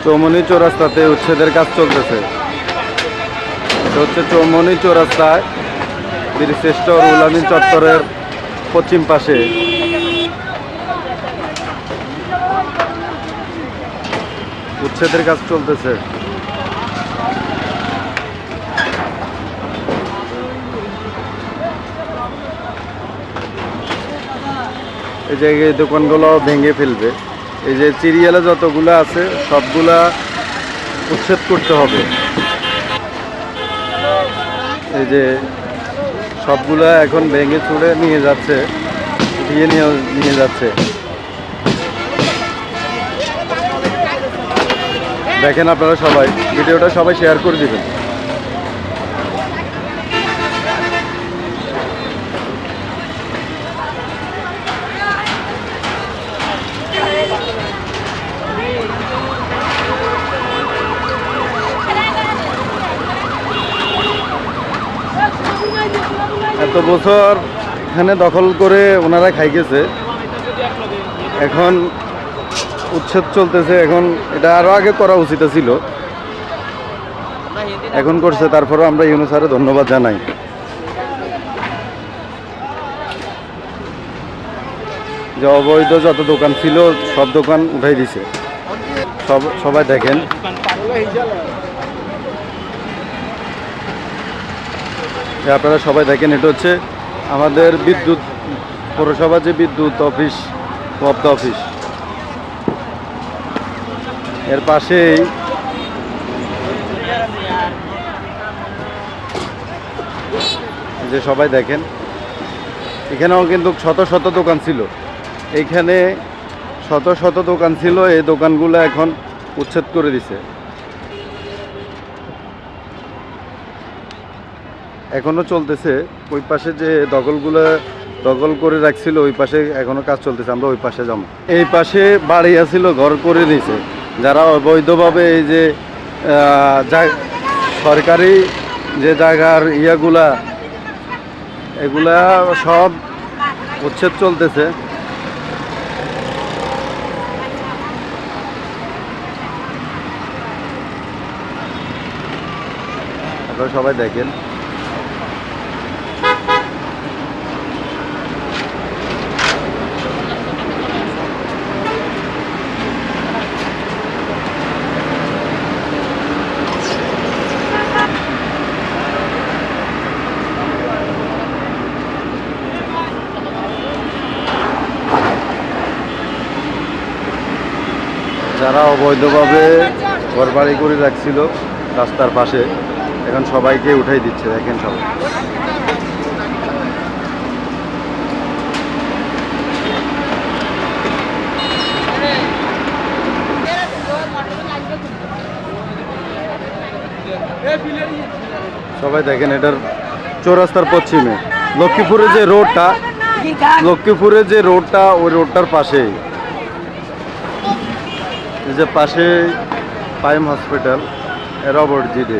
চৌমনি চৌরাস্তাতে উচ্ছেদের কাজ চলতেছে। এটা হচ্ছে চৌমনি চৌরাস্তায় বীরশ্রেষ্ঠ রুহুল আমিন চত্বরের পশ্চিম পাশে উচ্ছেদের কাজ চলতেছে। এই জায়গায় দোকানগুলো ভেঙে ফেলবে। এই যে সিরিয়ালে যতগুলো আছে সবগুলা উচ্ছেদ করতে হবে। এই যে সবগুলা এখন ভেঙে চুড়ে নিয়ে যাচ্ছে, উঠিয়ে নিয়ে যাচ্ছে। দেখেন আপনারা সবাই ভিডিওটা সবাই শেয়ার করে দিবেন। এত বছর এখানে দখল করে ওনারা খাইতেছে, এখন উচ্ছেদ চলতেছে। এখন এটা আরও আগে করা উচিত ছিল, এখন করছে। তারপরেও আমরা ইউনূস স্যারের ধন্যবাদ জানাই। যে অবৈধ যত দোকান ছিল সব দোকান উঠাই দিছে। সবাই দেখেন, আপনারা সবাই দেখেন। এটা হচ্ছে আমাদের বিদ্যুৎ পৌরসভা যে বিদ্যুৎ অফিস, ওয়াপদা অফিস, এর পাশেই যে সবাই দেখেন, এখানেও কিন্তু শত শত দোকান ছিল। এইখানে শত শত দোকান ছিল, এই দোকানগুলো এখন উচ্ছেদ করে দিছে। এখনো চলতেছে। ওই পাশে যে দখল করে রাখছিল ওই পাশে এখনো কাজ চলতেছে। আমরা ওই পাশে যাবো। এই পাশে বাড়ি আছিল, ঘর করে দিয়েছে যারা অবৈধভাবে। এই যে সরকারি যে জায়গার ইয়াগুলা, এগুলা সব উচ্ছেদ চলতেছে। আপনারা সবাই দেখেন। যারা অবৈধভাবে ঘরবাড়ি করে রাখছিল রাস্তার পাশে, এখন সবাইকে উঠাই দিচ্ছে। দেখেন সবাই। সবাই দেখেন, এটার চৌরাস্তার পশ্চিমে লক্ষ্মীপুরের যে রোডটা ওই রোডটার পাশেই, এই যে পাশে পাইম হসপিটাল এর অপোজিটে